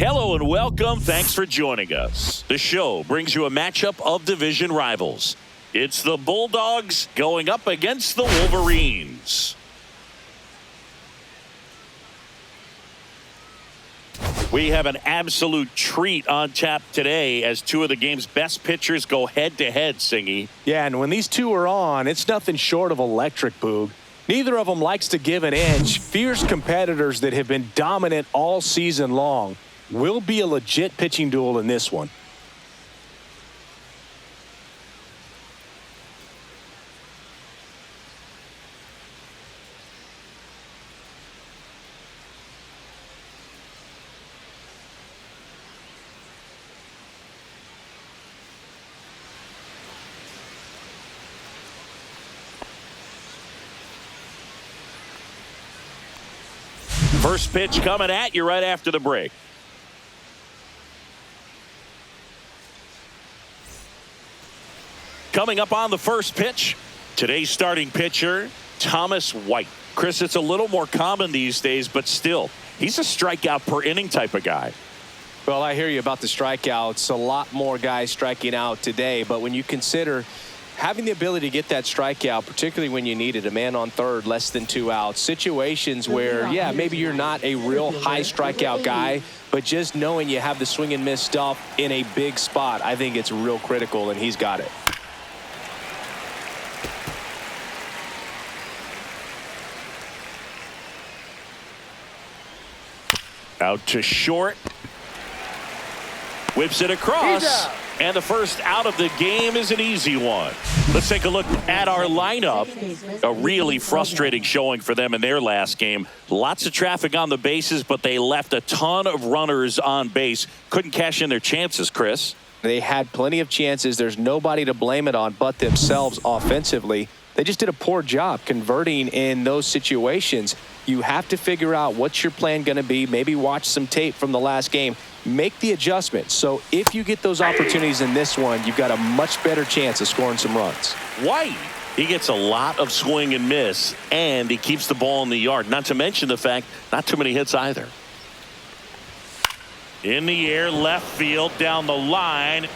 Hello and welcome. Thanks for joining us. The show brings you a matchup of division rivals. It's the Bulldogs going up against the Wolverines. We have an absolute treat on tap today as two of the game's best pitchers go head-to-head, Singy. Yeah, and when these two are on, it's nothing short of electric, Boog. Neither of them likes to give an inch. Fierce competitors that have been dominant all season long. Will be a legit pitching duel in this one. First pitch coming at you right after the break. Coming up on the first pitch, today's starting pitcher, Thomas White. Chris, it's a little more common these days, but still, he's a strikeout per inning type of guy. Well, I hear you about the strikeouts. A lot more guys striking out today, but when you consider having the ability to get that strikeout, particularly when you need it, a man on third, less than 2 outs, situations where, yeah, maybe you're not a real high strikeout guy, but just knowing you have the swing and miss stuff in a big spot, I think it's real critical, and he's got it. Out to short. Whips it across. And the first out of the game is an easy one. Let's take a look at our lineup. A really frustrating showing for them in their last game. Lots of traffic on the bases, but they left a ton of runners on base. Couldn't cash in their chances, Chris. They had plenty of chances. There's nobody to blame it on but themselves offensively. They just did a poor job converting in those situations. You have to figure out what's your plan going to be. Maybe watch some tape from the last game. Make the adjustments. So if you get those opportunities in this one, you've got a much better chance of scoring some runs. White, he gets a lot of swing and miss, and he keeps the ball in the yard. Not to mention the fact, not too many hits either. In the air, left field, down the line.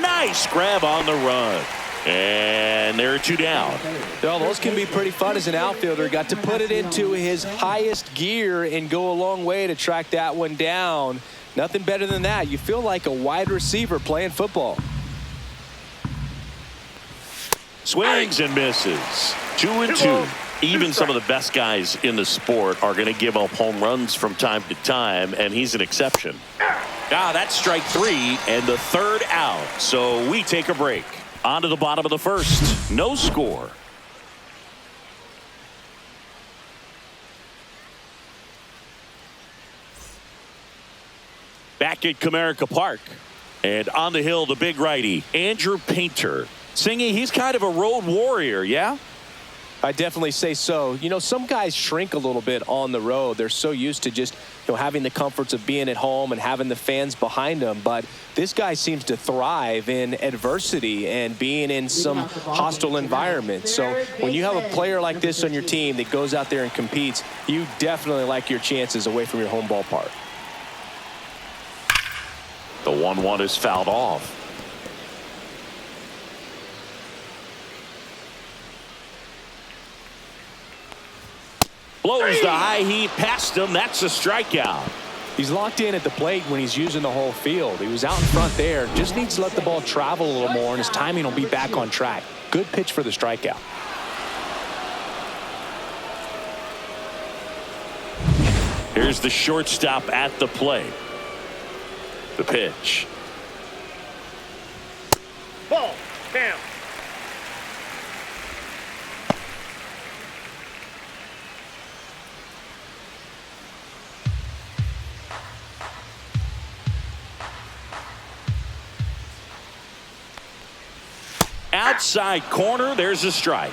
Nice grab on the run. And there are 2 down. Well, those can be pretty fun as an outfielder. Got to put it into his highest gear and go a long way to track that one down. Nothing better than that. You feel like a wide receiver playing football. Swings and misses. 2-2. Even some of the best guys in the sport are going to give up home runs from time to time, and he's an exception. That's strike 3 and the third out. So we take a break. On to the bottom of the first. No score. Back at Comerica Park. And on the hill, the big righty, Andrew Painter. Singy, he's kind of a road warrior, yeah? I definitely say so. You know, some guys shrink a little bit on the road. They're so used to just, having the comforts of being at home and having the fans behind them. But this guy seems to thrive in adversity and being in some hostile environment. So when you have a player like this on your team that goes out there and competes, you definitely like your chances away from your home ballpark. The 1-1 is fouled off. Blows the high heat past him. That's a strikeout. He's locked in at the plate when he's using the whole field. He was out in front there. Just needs to let the ball travel a little more, and his timing will be back on track. Good pitch for the strikeout. Here's the shortstop at the plate. The pitch. Ball. Down. Outside corner, there's a strike.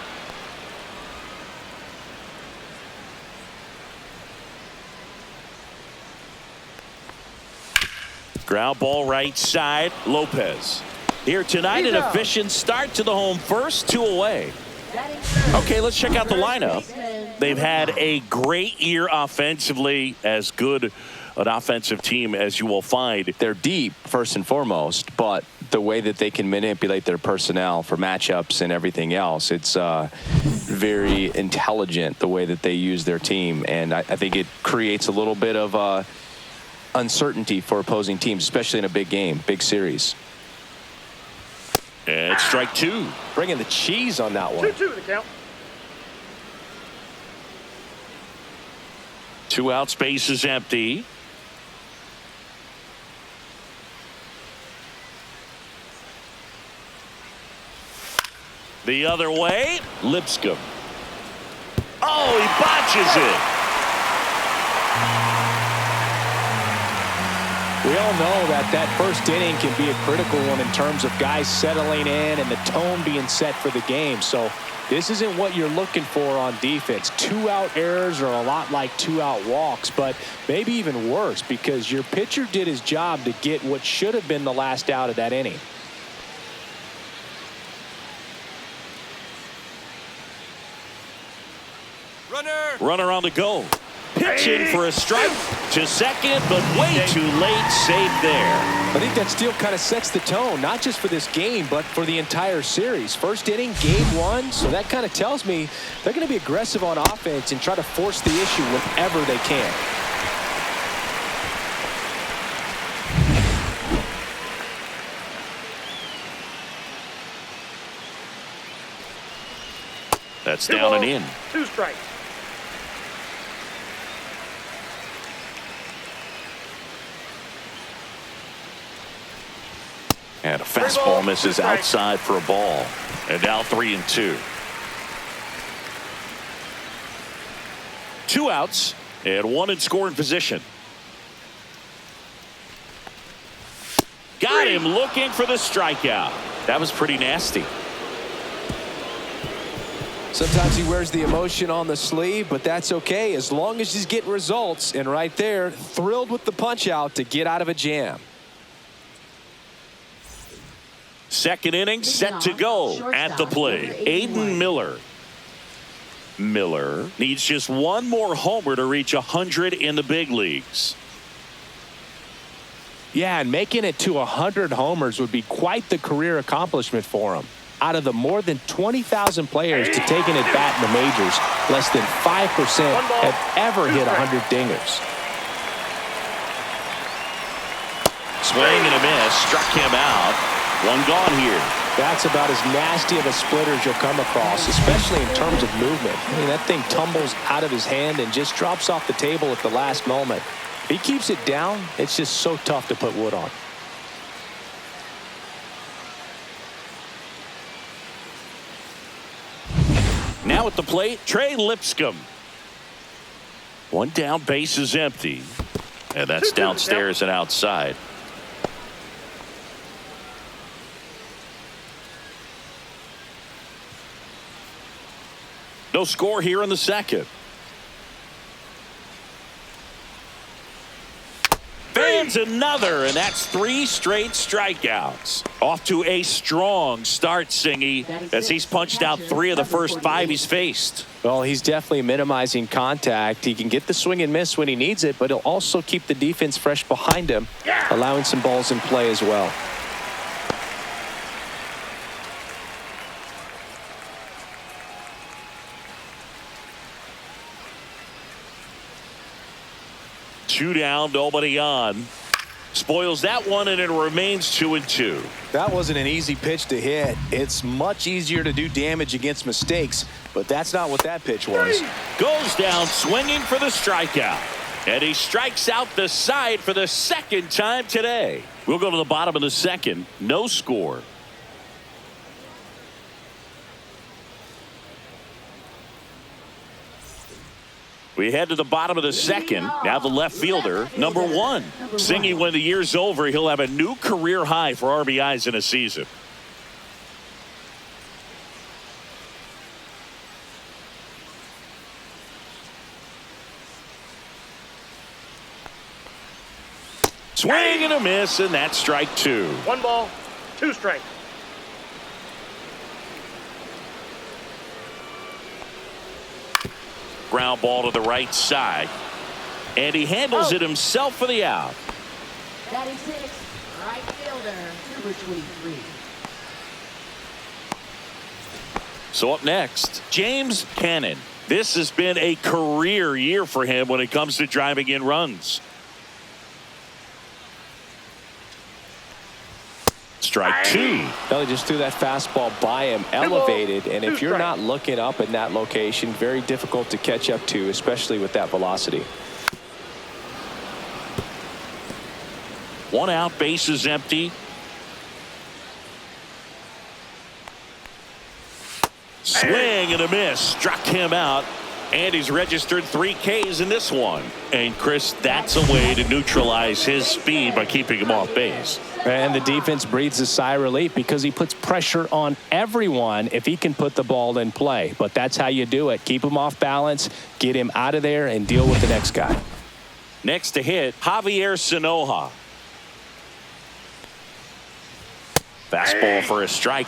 Ground ball right side, Lopez. Here tonight, an efficient start to the home first, 2 away. Okay, let's check out the lineup. They've had a great year offensively, as good an offensive team as you will find. They're deep, first and foremost, but the way that they can manipulate their personnel for matchups and everything else, it's very intelligent the way that they use their team. And I think it creates a little bit of uncertainty for opposing teams, especially in a big game, big series. And strike two. Bringing the cheese on that one. 2-2 the count. 2 out, space is empty. The other way, Lipscomb. Oh, he botches it. We all know that first inning can be a critical one in terms of guys settling in and the tone being set for the game. So this isn't what you're looking for on defense. 2-out errors are a lot like 2-out walks, but maybe even worse because your pitcher did his job to get what should have been the last out of that inning. Runner on the go. Pitching for a strike to second, but way too late. Safe there. I think that still kind of sets the tone, not just for this game, but for the entire series. First inning, game one, so that kind of tells me they're going to be aggressive on offense and try to force the issue whenever they can. That's down and in. 2 strikes. And a fastball misses outside for a ball. And now 3-2. 2 outs and 1 in scoring position. Got him looking for the strikeout. That was pretty nasty. Sometimes he wears the emotion on the sleeve, but that's okay as long as he's getting results. And right there, thrilled with the punch out to get out of a jam. Second inning set to go at the plate. Aiden Miller. Miller needs just 1 more homer to reach 100 in the big leagues. Yeah, and making it to 100 homers would be quite the career accomplishment for him. Out of the more than 20,000 players to take an at-bat in the majors, less than 5% have ever hit 100 dingers. Swing and a miss. Struck him out. 1 gone here. That's about as nasty of a splitter as you'll come across, especially in terms of movement. I mean, that thing tumbles out of his hand and just drops off the table at the last moment. If he keeps it down, it's just so tough to put wood on. Now at the plate, Trey Lipscomb. 1 down, base is empty. And that's downstairs and outside. No score here in the second. Fans another, and that's 3 straight strikeouts. Off to a strong start, Singy, as he's punched out 3 of the first 5 he's faced. Well, he's definitely minimizing contact. He can get the swing and miss when he needs it, but he'll also keep the defense fresh behind him, allowing some balls in play as well. Two down, nobody on. Spoils that one, and it remains 2-2. That wasn't an easy pitch to hit. It's much easier to do damage against mistakes, but that's not what that pitch was. Goes down swinging for the strikeout. And he strikes out the side for the second time today. We'll go to the bottom of the second. No score. We head to the bottom of the second. Now the left fielder, number 1. Singy, when the year's over, he'll have a new career high for RBIs in a season. Swing and a miss, and that's strike 2. 1 ball, 2 strikes. Ground ball to the right side. And he handles it himself for the out. Batting six, right fielder, number 23. So up next, James Cannon. This has been a career year for him when it comes to driving in runs. Strike two. Well, he just threw that fastball by him, elevated, and if you're not looking up in that location, very difficult to catch up to, especially with that velocity. One out, bases empty. Swing and a miss. Struck him out. And he's registered 3 Ks in this one. And Chris, that's a way to neutralize his speed by keeping him off base. And the defense breathes a sigh of relief because he puts pressure on everyone if he can put the ball in play. But that's how you do it. Keep him off balance, get him out of there, and deal with the next guy. Next to hit, Javier Sanoja. Fastball for a strike.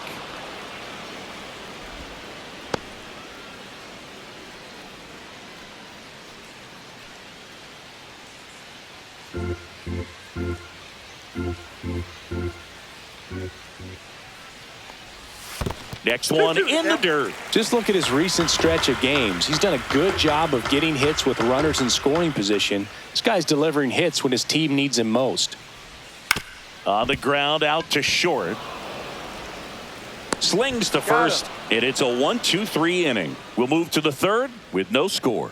Next one in the dirt. Just look at his recent stretch of games. He's done a good job of getting hits with runners in scoring position. This guy's delivering hits when his team needs him most. On the ground, out to short. Slings to first, and it's a 1-2-3 inning. We'll move to the third with no score.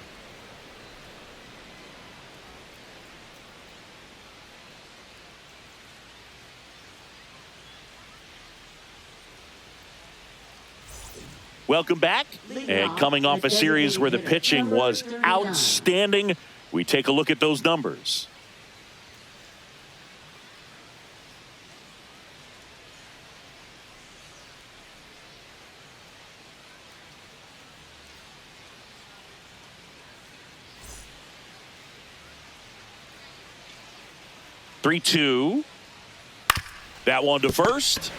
Welcome back. And coming off a series where the pitching was outstanding, we take a look at those numbers. Three-two. That one to first.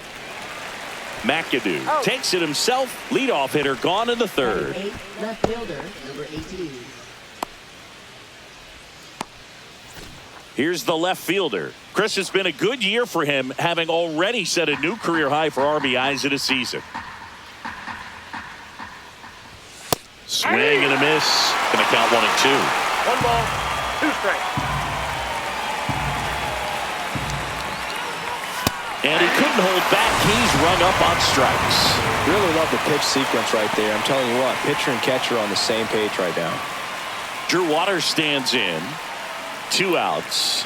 McAdoo takes it himself. Leadoff hitter gone in the third. Left fielder, number 18. Here's the left fielder. Chris, it's been a good year for him, having already set a new career high for RBIs in a season. Swing and a miss. Gonna count 1-2. 1 ball, 2 strikes. And he couldn't hold back. He's rung up on strikes. Really love the pitch sequence right there. I'm telling you what, pitcher and catcher on the same page right now. Drew Waters stands in. 2 outs.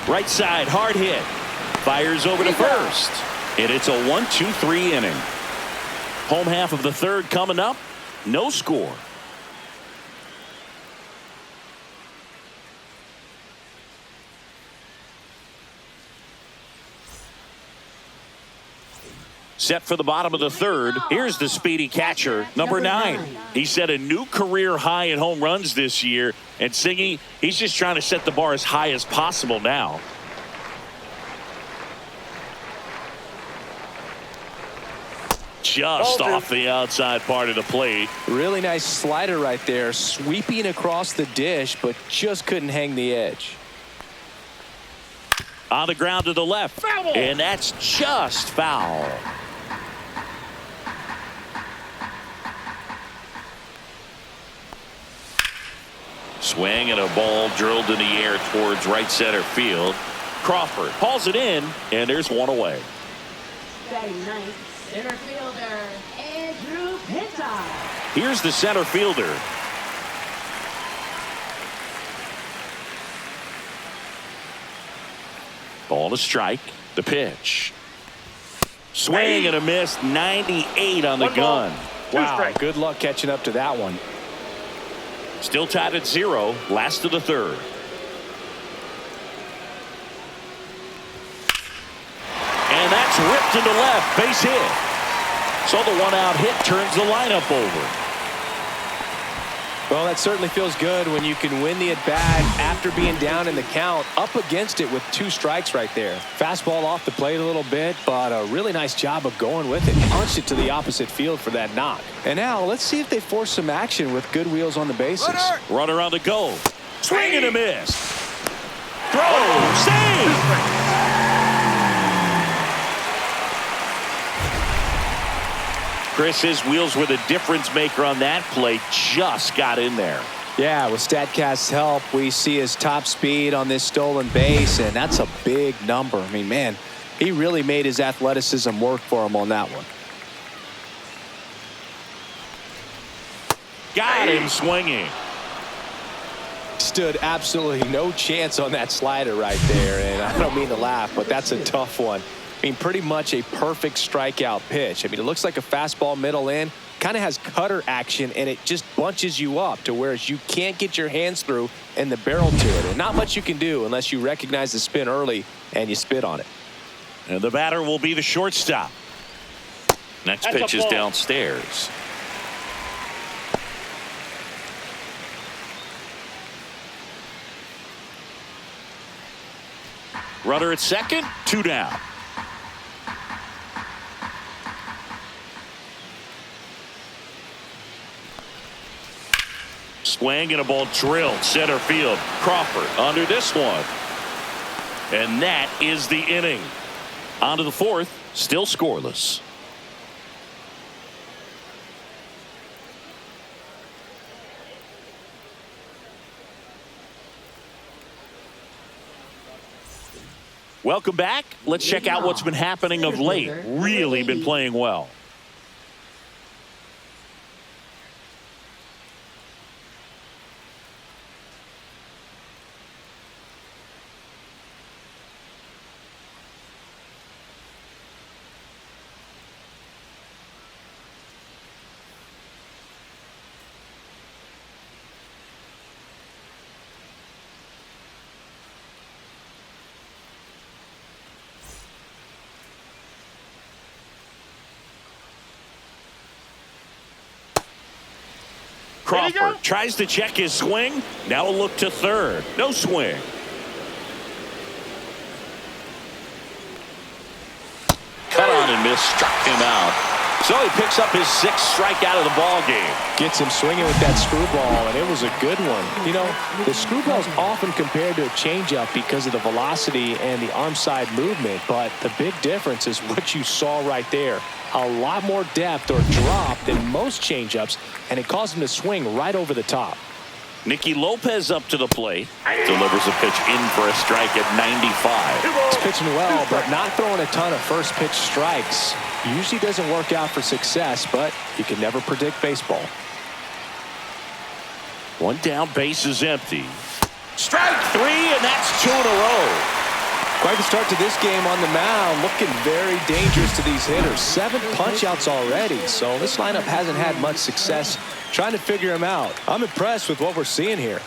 Right side, hard hit. Fires over to first. And it's a 1-2-3 inning. Home half of the third coming up. No score. Set for the bottom of the third. Here's the speedy catcher, number 9. He set a new career high in home runs this year. And Singy, he's just trying to set the bar as high as possible now. Just off the outside part of the plate. Really nice slider right there, sweeping across the dish, but just couldn't hang the edge. On the ground to the left. Foul. And that's just foul. Swing and a ball drilled in the air towards right center field. Crawford hauls it in, and there's one away. Batting ninth, center fielder, Andrew Pinto. Here's the center fielder. Ball to strike. The pitch. Swing and a miss. 98 on the gun. Wow, good luck catching up to that one. Still tied at 0. Last of the third. And that's ripped into left. Base hit. So the 1-out hit turns the lineup over. Well, that certainly feels good when you can win the at-bat after being down in the count, up against it with 2 strikes right there. Fastball off the plate a little bit, but a really nice job of going with it. Punched it to the opposite field for that knock. And now let's see if they force some action with good wheels on the bases. Runner on the go. Swing and a miss. Throw. Save. Chris, his wheels were the difference maker on that play. Just got in there. Yeah, with StatCast's help, we see his top speed on this stolen base, and that's a big number. I mean, man, he really made his athleticism work for him on that one. Got him swinging. Stood absolutely no chance on that slider right there, and I don't mean to laugh, but that's a tough one. I mean, pretty much a perfect strikeout pitch. I mean, it looks like a fastball middle in, kind of has cutter action, and it just bunches you up to where you can't get your hands through and the barrel to it. And not much you can do unless you recognize the spin early and you spit on it. And the batter will be the shortstop. Next pitch is downstairs. Runner at second, 2 down. Swing and a ball drilled center field. Crawford under this one. And that is the inning. On to the 4th, still scoreless. Welcome back. Let's check out what's been happening of late. Really been playing well. Crawford tries to check his swing. Now a look to third. No swing. Cut on and miss. Struck him out. So he picks up his 6th strikeout of the ball game. Gets him swinging with that screwball, and it was a good one. You know, the screwball is often compared to a changeup because of the velocity and the arm side movement, but the big difference is what you saw right there. A lot more depth or drop than most changeups, and it caused him to swing right over the top. Nicky Lopez up to the plate. Delivers a pitch in for a strike at 95. He's pitching well, but not throwing a ton of first pitch strikes. Usually doesn't work out for success, but you can never predict baseball. 1 down, base is empty. Strike 3, and that's 2 in a row. Quite the start to this game on the mound. Looking very dangerous to these hitters. 7 punch-outs already, so this lineup hasn't had much success trying to figure him out. I'm impressed with what we're seeing here.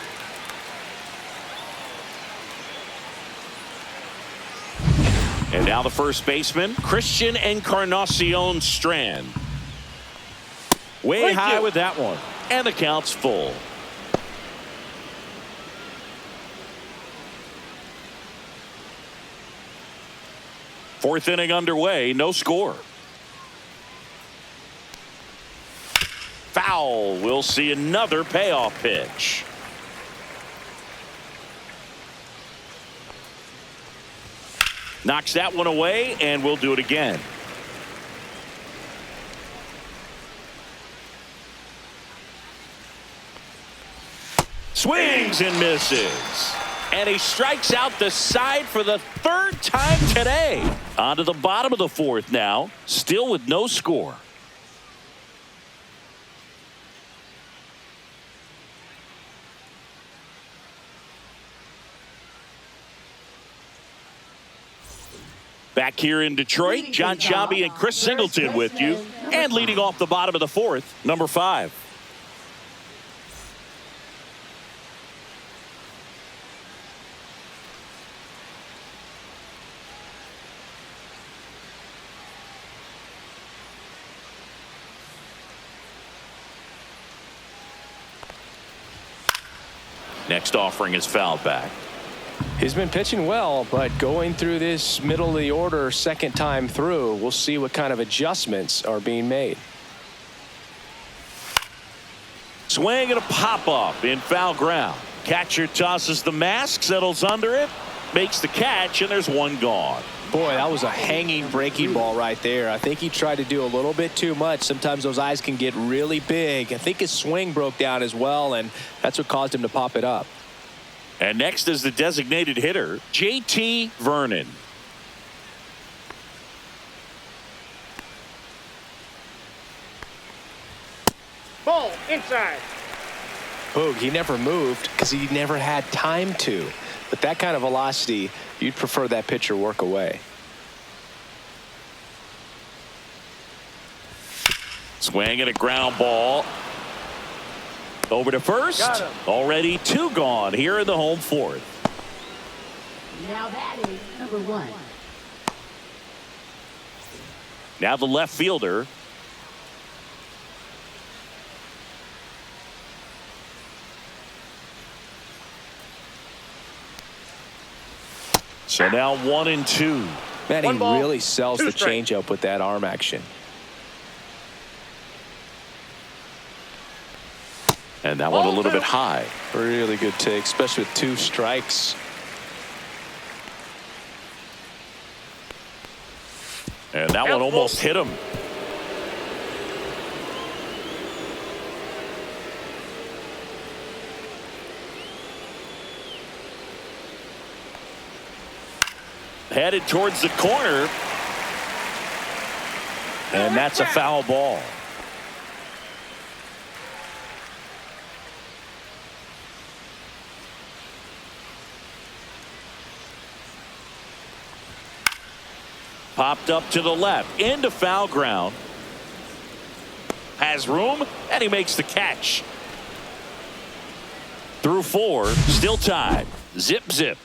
And now the first baseman, Christian Encarnacion Strand. Way high with that one. And the count's full. Fourth inning underway, no score. Foul. We'll see another payoff pitch. Knocks that one away, and we'll do it again. Swings and misses. And he strikes out the side for the 3rd time today. On to the bottom of the 4th now, still with no score. Back here in Detroit, John Sciambi and Chris Singleton with you. And leading off the bottom of the 4th, number 5. Next offering is fouled back. He's been pitching well, but going through this middle of the order second time through, we'll see what kind of adjustments are being made. Swing and a pop-up in foul ground. Catcher tosses the mask, settles under it, makes the catch, and there's one gone. Boy, that was a hanging breaking ball right there. I think he tried to do a little bit too much. Sometimes those eyes can get really big. I think his swing broke down as well, and that's what caused him to pop it up. And next is the designated hitter, JT Vernon. Ball inside. Boog, he never moved because he never had time to. But that kind of velocity, you'd prefer that pitcher work away. Swing and a ground ball. Over to first. Already two gone here in the home fourth. Now batting, number 1. Now the left fielder. So now 1-2. Man, he One ball, really sells two the strikes. changeup with that arm action. And that one a little bit high. Really good take, especially with 2 strikes. And that one almost hit him. Headed towards the corner. And that's a foul ball. Popped up to the left into foul ground. Has room and he makes the catch. Through 4, still tied. Zip zip.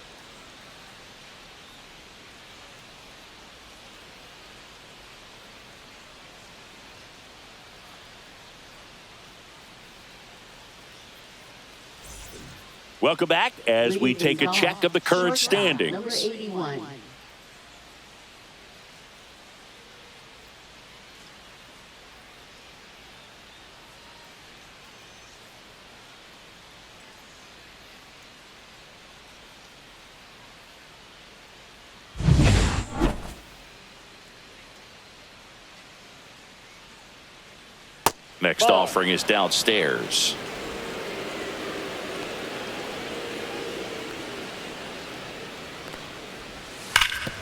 Welcome back as we take a check of the current standings. Number 81. Next offering is downstairs.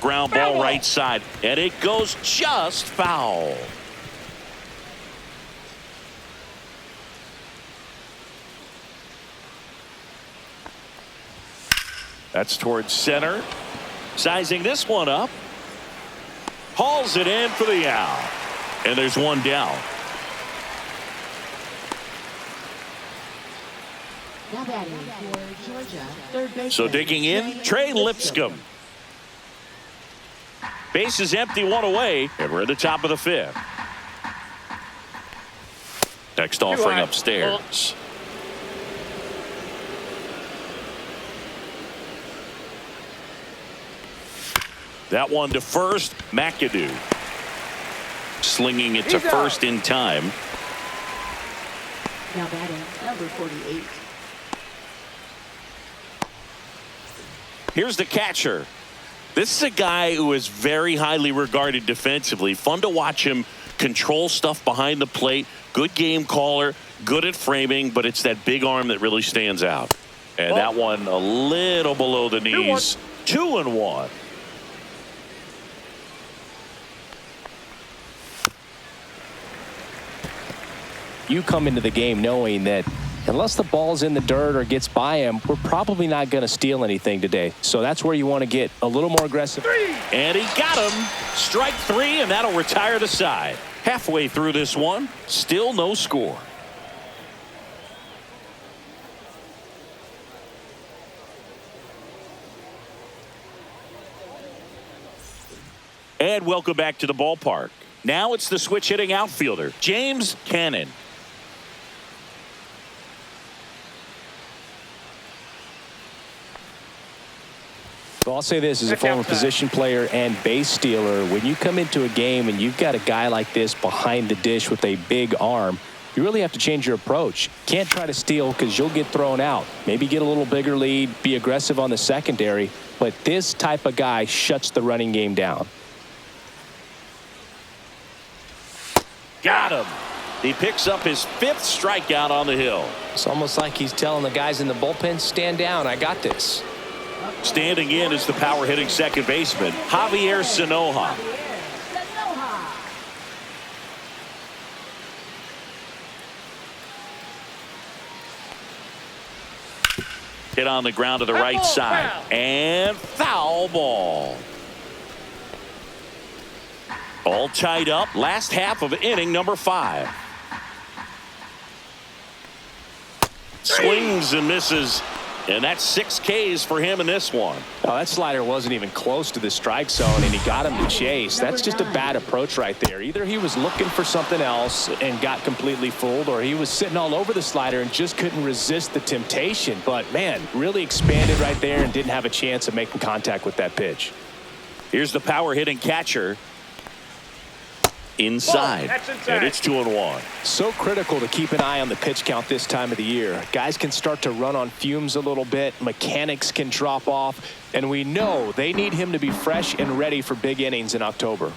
Ground ball right side, and it goes just foul. That's towards center. Sizing this one up. Hauls it in for the out. And there's one down. Now batting for Georgia, third baseman. So digging in, Trey Lipscomb. Base is empty, one away, and we're at the top of the 5th. Next offering upstairs. That one to first, McAdoo. Slinging it to first in time. Now batting, number 48. Here's the catcher. This is a guy who is very highly regarded defensively. Fun to watch him control stuff behind the plate. Good game caller, good at framing, but it's that big arm that really stands out. And that one a little below the knees. 2-1. You come into the game knowing that unless the ball's in the dirt or gets by him, we're probably not going to steal anything today. So that's where you want to get a little more aggressive. And he got him. Strike 3, and that'll retire the side. Halfway through this one, still no score. And welcome back to the ballpark. Now it's the switch hitting outfielder, James Cannon. Well, I'll say this as a former position player and base stealer. When you come into a game and you've got a guy like this behind the dish with a big arm, you really have to change your approach. Can't try to steal because you'll get thrown out. Maybe get a little bigger lead, be aggressive on the secondary. But this type of guy shuts the running game down. Got him. He picks up his 5th strikeout on the hill. It's almost like he's telling the guys in the bullpen, stand down, I got this. Standing in is the power hitting second baseman, Javier Sanoja. Hit on the ground to the right side. And foul ball. All tied up. Last half of inning number 5. Swings and misses. And that's 6 Ks for him in this one. Oh, that slider wasn't even close to the strike zone, and he got him to chase. That's just a bad approach right there. Either he was looking for something else and got completely fooled, or he was sitting all over the slider and just couldn't resist the temptation. But, man, really expanded right there and didn't have a chance of making contact with that pitch. Here's the power hitting catcher. Inside. And it's 2-1. So critical to keep an eye on the pitch count this time of the year. Guys can start to run on fumes a little bit. Mechanics can drop off. And we know they need him to be fresh and ready for big innings in October.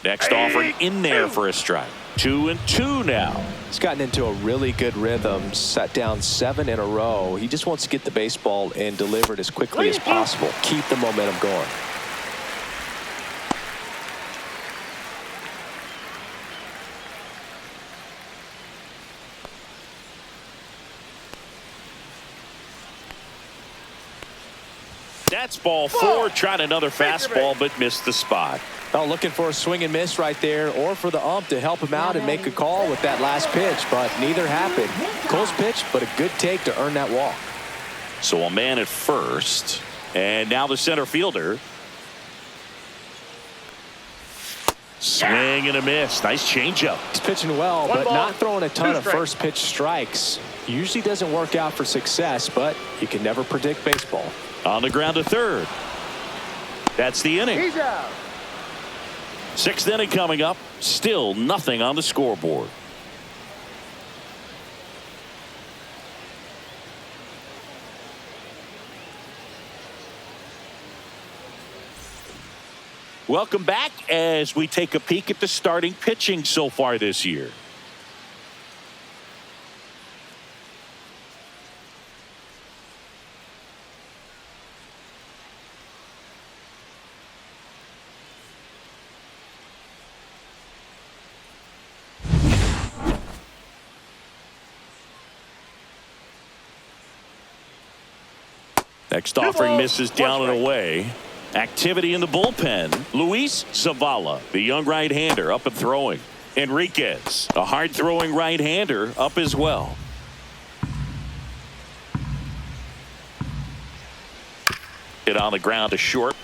Next offering in there for a strike. 2-2 now. He's gotten into a really good rhythm. Set down 7 in a row. He just wants to get the baseball and deliver it as quickly as possible. Keep the momentum going. That's ball 4. Tried another fastball, but missed the spot. Oh, looking for a swing and miss right there, or for the ump to help him out and make a call with that last pitch, but neither happened. Close pitch, but a good take to earn that walk. So a man at first, and now the center fielder. Swing and a miss. Nice changeup. He's pitching well, but not throwing a ton of first pitch strikes. Usually doesn't work out for success, but you can never predict baseball. On the ground to third. That's the inning. He's out. 6th inning coming up. Still nothing on the scoreboard. Welcome back as we take a peek at the starting pitching so far this year. Next offering misses down and away. Activity in the bullpen. Luis Zavala, the young right-hander, up and throwing. Enriquez, a hard-throwing right-hander, up as well. Hit on the ground to short.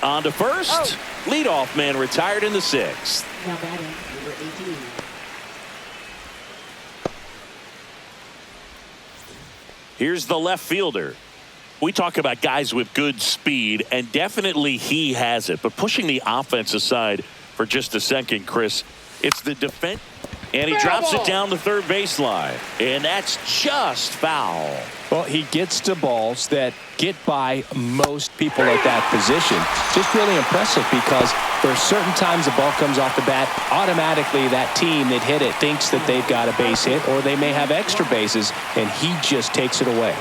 On to first. Leadoff man retired in the 6th. Now batting, number 18. Here's the left fielder. We talk about guys with good speed, and definitely he has it. But pushing the offense aside for just a second, Chris, it's the defense. And he drops it down the third baseline. And that's just foul. Well, he gets to balls that get by most people at that position. Just really impressive because there are certain times the ball comes off the bat, automatically that team that hit it thinks that they've got a base hit or they may have extra bases, and he just takes it away.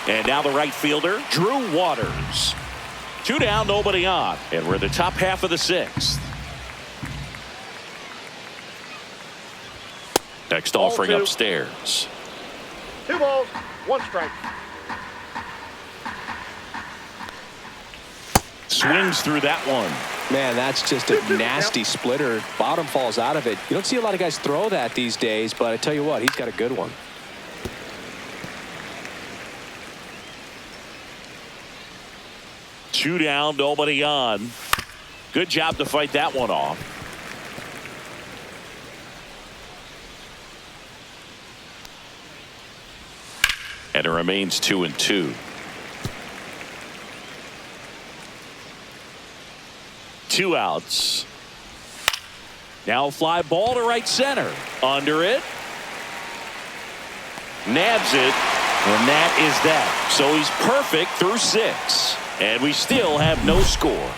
And now the right fielder, Drew Waters. 2 down, nobody on. And we're in the top half of the 6th. Next offering upstairs. 2 balls, 1 strike. Swings through that one. Man, that's just a nasty splitter. Bottom falls out of it. You don't see a lot of guys throw that these days, but I tell you what, he's got a good one. Two down, nobody on. Good job to fight that one off. And it remains 2-2. 2 outs. Now fly ball to right center. Under it. Nabs it. And that is that. So he's perfect through 6. And we still have no score.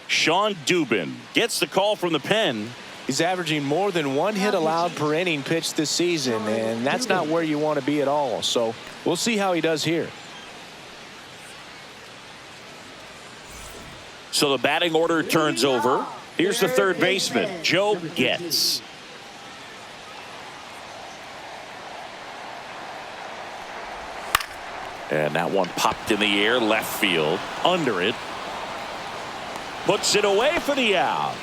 Sean Dubin gets the call from the pen. He's averaging more than 1 hit allowed per inning pitched this season, and that's not where you want to be at all. So we'll see how he does here. So the batting order turns over. Here's the third baseman, Joe Getz. And that one popped in the air, left field, under it. Puts it away for the out.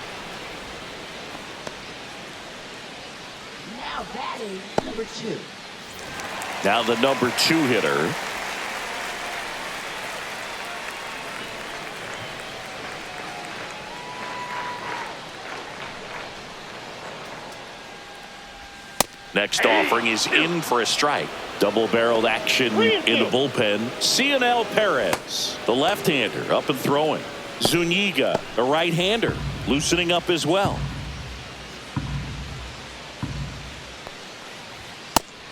Now batting number 2. Now the number 2 hitter. Next offering is in for a strike. Double-barreled action in the bullpen. Cionel Perez, the left-hander, up and throwing. Zuniga, the right-hander, loosening up as well.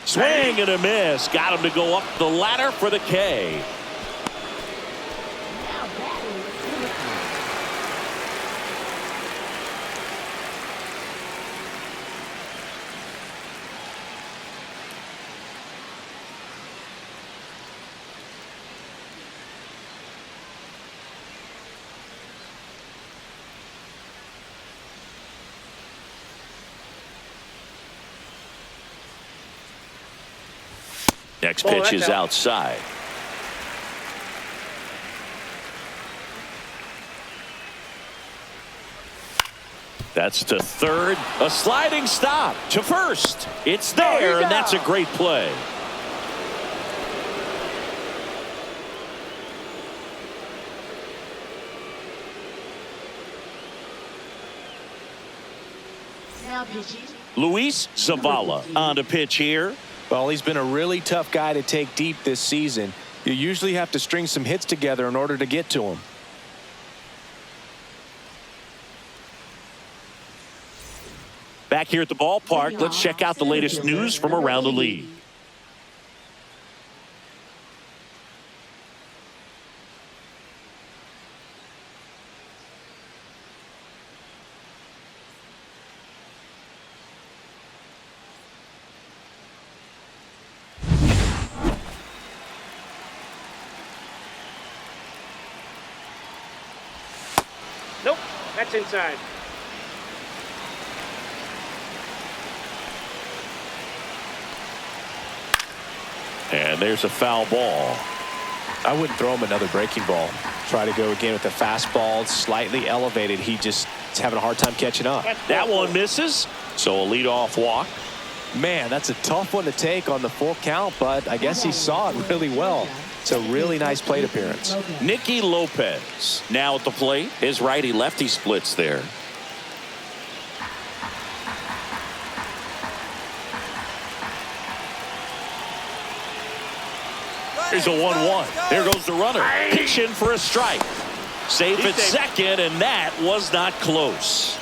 Swing and a miss. Got him to go up the ladder for the K. Now batting number 3. Next pitch is outside. That's to third. A sliding stop to first. It's there, and that's a great play. Now pitching. Luis Zavala on to pitch here. Well, he's been a really tough guy to take deep this season. You usually have to string some hits together in order to get to him. Back here at the ballpark, let's check out the latest news from around the league. Nope, that's inside. And there's a foul ball. I wouldn't throw him another breaking ball. Try to go again with the fastball, slightly elevated. He just is having a hard time catching up. That one misses. So a leadoff walk. Man, that's a tough one to take on the full count, but I guess he saw it really well. It's a really nice plate appearance. Nicky Lopez now at the plate. His righty-lefty splits there. Here's a 1-1. There goes the runner. Pitch in for a strike. Safe at second, and that was not close.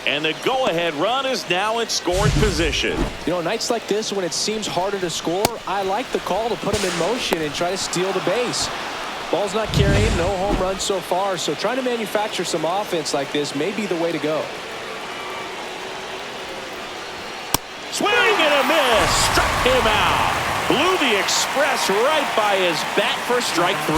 And the go-ahead run is now in scoring position. You know, nights like this when it seems harder to score, I like the call to put him in motion and try to steal the base. Ball's not carrying, no home runs so far, so trying to manufacture some offense like this may be the way to go. Swing and a miss. Struck him out. Blew the express right by his bat for strike 3.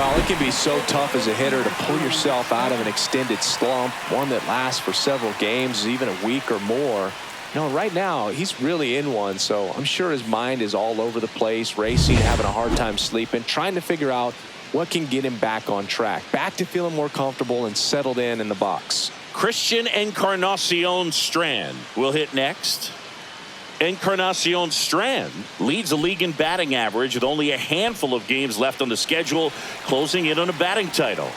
Oh, it can be so tough as a hitter to pull yourself out of an extended slump, one that lasts for several games, even a week or more. You know, right now, he's really in one, so I'm sure his mind is all over the place, racing, having a hard time sleeping, trying to figure out what can get him back on track, back to feeling more comfortable and settled in the box. Christian Encarnacion Strand will hit next. Encarnacion Strand leads the league in batting average with only a handful of games left on the schedule, closing in on a batting title.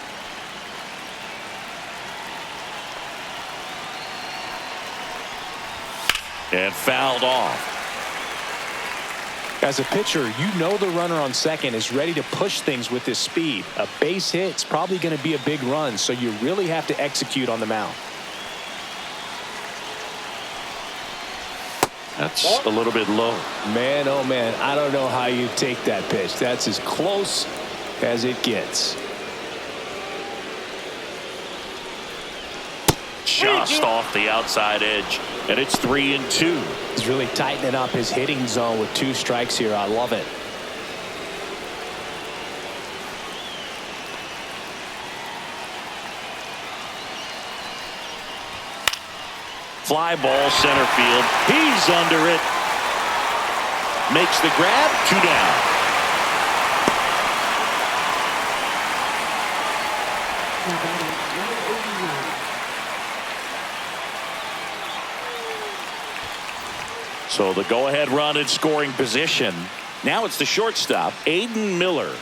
And fouled off. As a pitcher, you know the runner on second is ready to push things with his speed. A base hit's probably going to be a big run, so you really have to execute on the mound. That's a little bit low. Man, oh man, I don't know how you take that pitch. That's as close as it gets. Just off the outside edge, and it's 3-2. He's really tightening up his hitting zone with 2 strikes here. I love it. Fly ball center field. He's under it. Makes the grab. 2 down. So the go-ahead run in scoring position. Now it's the shortstop, Aiden Miller.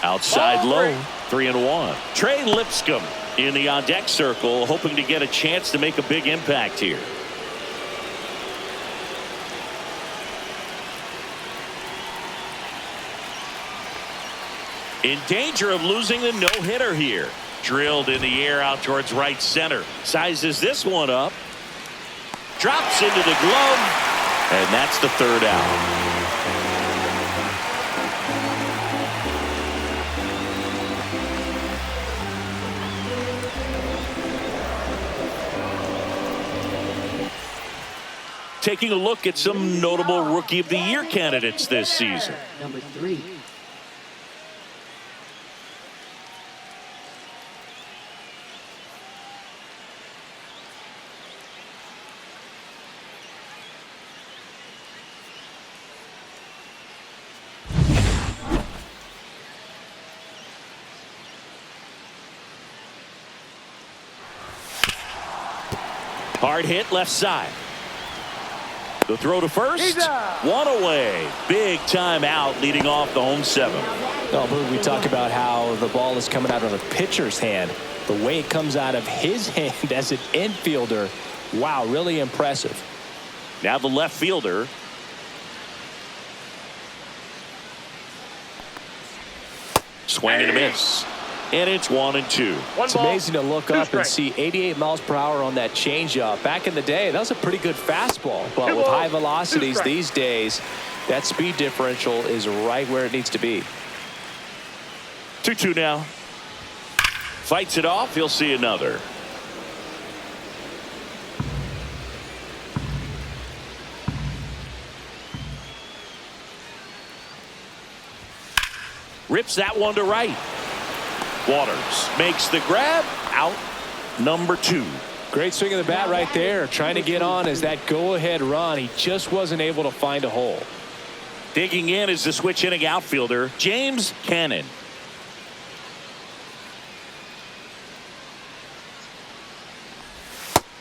Outside low, 3-1. Trey Lipscomb in the on-deck circle, hoping to get a chance to make a big impact here. In danger of losing the no-hitter here. Drilled in the air out towards right center. Sizes this one up. Drops into the glove. And that's the 3rd out. Taking a look at some notable Rookie of the Year candidates this season. Number 3. Hard hit left side. The throw to first. 1 away. Big time out leading off the home 7th. Oh, we talk about how the ball is coming out of the pitcher's hand. The way it comes out of his hand as an infielder. Wow, really impressive. Now the left fielder. Swing and a miss. And it's 1-2. It's amazing to look up and see 88 miles per hour on that changeup. Back in the day, that was a pretty good fastball. But with high velocities these days, that speed differential is right where it needs to be. 2-2 now. Fights it off. He'll see another. Rips that one to right. Waters makes the grab. Out number 2. Great swing of the bat right there. Trying to get on as that go-ahead run. He just wasn't able to find a hole. Digging in is the switch hitting outfielder, James Cannon.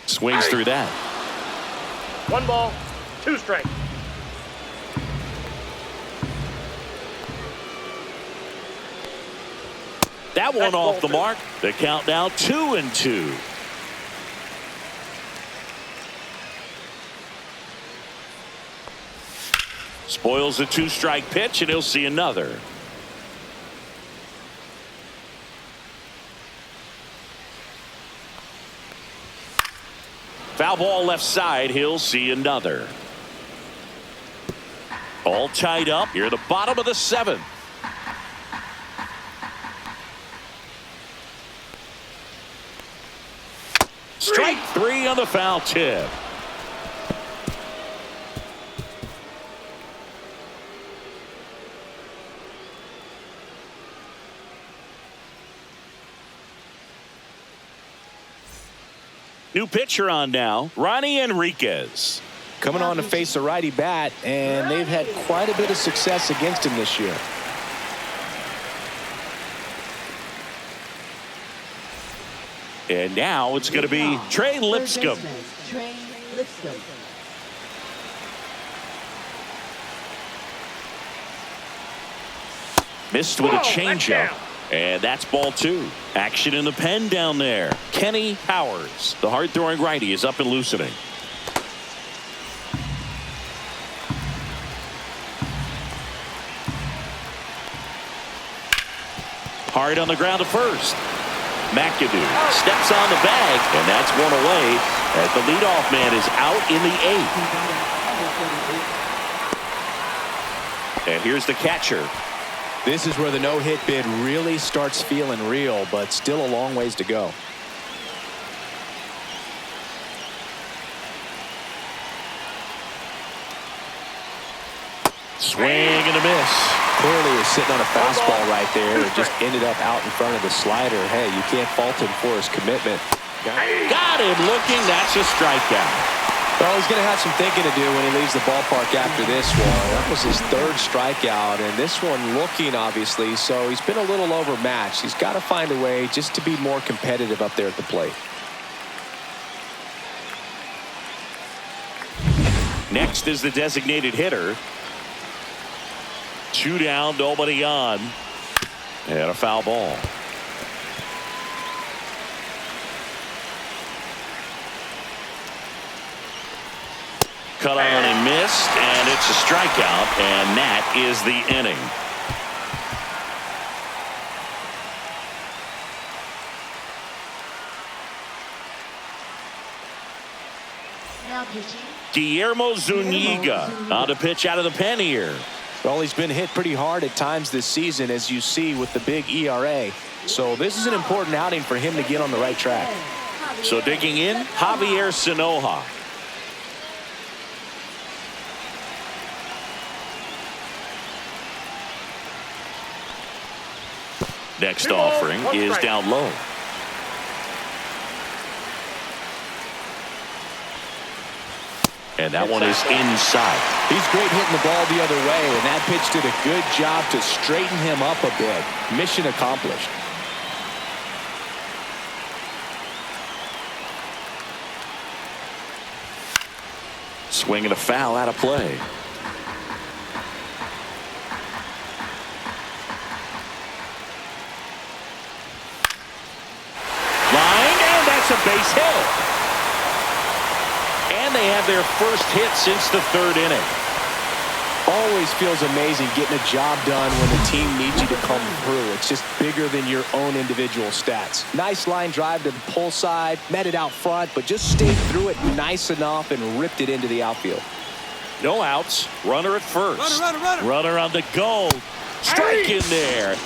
Swings through that. 1 ball, 2 strikes. That one off the mark. The count now 2-2. Spoils the 2-strike pitch, and he'll see another. Foul ball left side. He'll see another. All tied up here at the bottom of the 7th. Strike 3 on the foul tip. New pitcher on now, Ronnie Enriquez. Coming on to face a righty bat, and they've had quite a bit of success against him this year. And now it's going to be Trey Lipscomb. Trey Lipscomb. Missed with a changeup. And that's ball 2. Action in the pen down there. Kenny Powers, the hard-throwing righty, is up and loosening. Hard on the ground to first. McAdoo steps on the bag, and that's one away as the leadoff man is out in the 8th. And here's the catcher. This is where the no-hit bid really starts feeling real, but still a long ways to go. Swing and a miss. Clearly was sitting on a fastball right there. It just ended up out in front of the slider. Hey, you can't fault him for his commitment. Got him looking. That's a strikeout. Well, he's going to have some thinking to do when he leaves the ballpark after this one. That was his 3rd strikeout, and this one looking, obviously, so he's been a little overmatched. He's got to find a way just to be more competitive up there at the plate. Next is the designated hitter. 2 down, nobody on. And a foul ball. Cut on and missed, and it's a strikeout, and that is the inning. Now pitching. Guillermo Zuniga on to pitch out of the pen here. Well, he's been hit pretty hard at times this season, as you see with the big ERA. So this is an important outing for him to get on the right track. So digging in, Javier Sanoja. Next offering is down low. And that one is inside. He's great hitting the ball the other way, and that pitch did a good job to straighten him up a bit. Mission accomplished. Swing and a foul out of play. Line, and that's a base hit. And they have their first hit since the 3rd inning. Always feels amazing getting a job done when the team needs you to come through. It's just bigger than your own individual stats. Nice line drive to the pull side, met it out front, but just stayed through it nice enough and ripped it into the outfield. No outs. Runner at first. Runner. Runner on the go. Strike in there.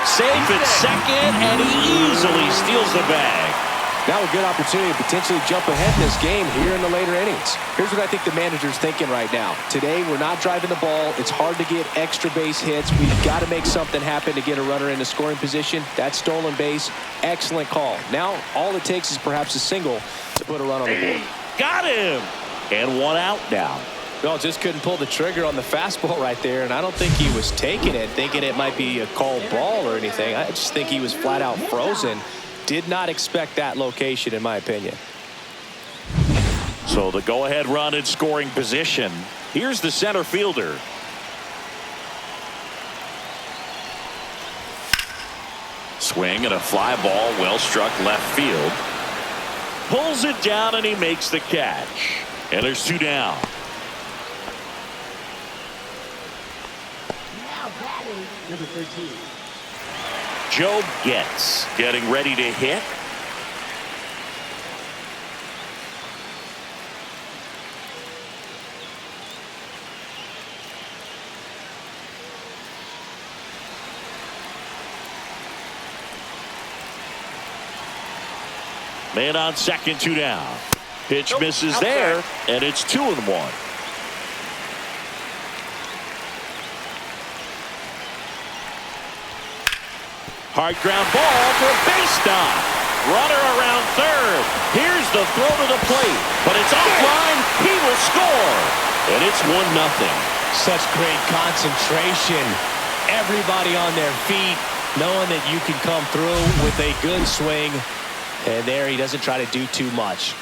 Safe at second, and he easily steals the bag. Now a good opportunity to potentially jump ahead in this game here in the later innings. Here's what I think the manager's thinking right now. Today, we're not driving the ball. It's hard to get extra base hits. We've got to make something happen to get a runner into scoring position. That stolen base, excellent call. Now, all it takes is perhaps a single to put a run on the board. Got him. And one out now. Well, just couldn't pull the trigger on the fastball right there, and I don't think he was taking it, thinking it might be a called ball or anything. I just think he was flat out frozen. Did not expect that location, in my opinion. So the go-ahead run in scoring position. Here's the center fielder. Swing and a fly ball, well struck left field. Pulls it down and he makes the catch. And there's 2 down. Now batting number 13. Joe Getz getting ready to hit. Man on second, 2 down. Pitch misses there, and it's 2-1. Hard ground ball for a base stop. Runner around third. Here's the throw to the plate, but it's offline. He will score, and it's 1-0. Such great concentration. Everybody on their feet, knowing that you can come through with a good swing And there he doesn't try to do too much.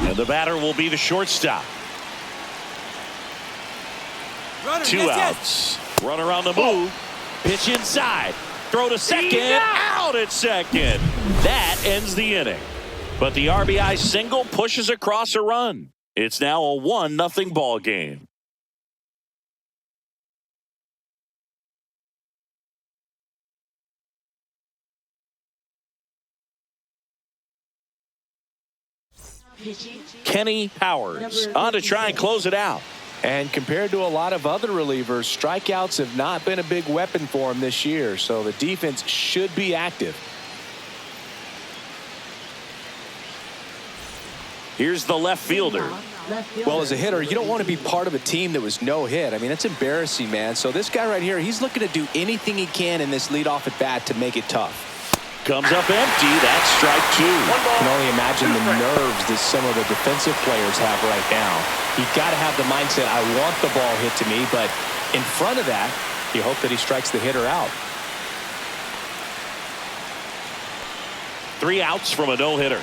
And the batter will be the shortstop. Runner, 2 outs. Runner on the move. Pitch inside. Throw to second. Out at second. That ends the inning. But the RBI single pushes across a run. It's now a 1-0 ball game. Kenny Powers on to try and close it out. And compared to a lot of other relievers, strikeouts have not been a big weapon for him this year, so the defense should be active. Here's the left fielder. Well, as a hitter, you don't want to be part of a team that was no hit. I mean, that's embarrassing, man. So this guy right here, he's looking to do anything he can in this leadoff at bat to make it tough. Comes up empty. That's strike 2. I can only imagine the nerves that some of the defensive players have right now. You've got to have the mindset, I want the ball hit to me, but in front of that, you hope that he strikes the hitter out. 3 outs from a no-hitter.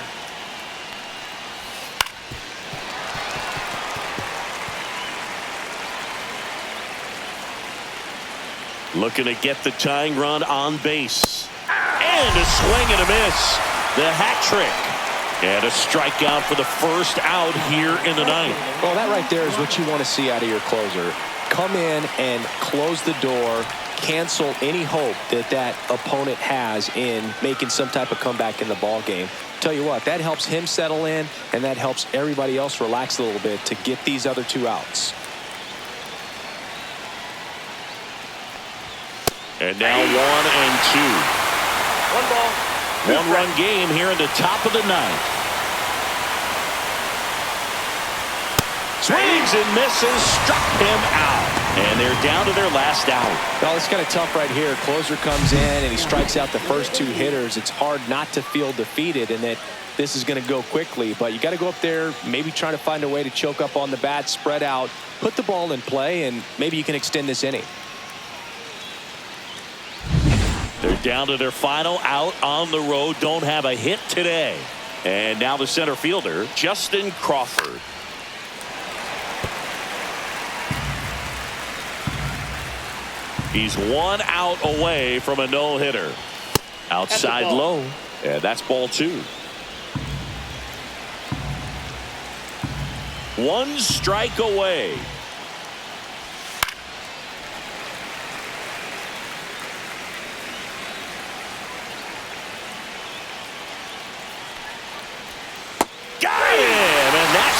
Looking to get the tying run on base. And a swing and a miss. The hat trick. And a strikeout for the first out here in the ninth. Well, that right there is what you want to see out of your closer. Come in and close the door, cancel any hope that that opponent has in making some type of comeback in the ball game. Tell you what, that helps him settle in, and that helps everybody else relax a little bit to get these other 2 outs. And now 1 and 2. 1 ball. 1-run game here in the top of the ninth. Swings and misses, struck him out. And they're down to their last out. Well, it's kind of tough right here. Closer comes in and he strikes out the first 2 hitters. It's hard not to feel defeated and that this is going to go quickly. But you got to go up there, maybe trying to find a way to choke up on the bat, spread out, put the ball in play, and maybe you can extend this inning. They're down to their final out on the road. Don't have a hit today. And now the center fielder, Justin Crawford. He's 1 out away from a no-hitter. Outside low. And that's ball 2. 1 strike away.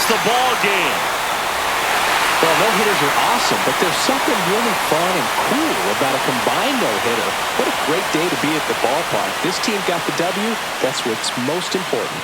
The ball game. Well, no-hitters are awesome, but there's something really fun and cool about a combined no-hitter. What a great day to be at the ballpark. This team got the W. That's what's most important.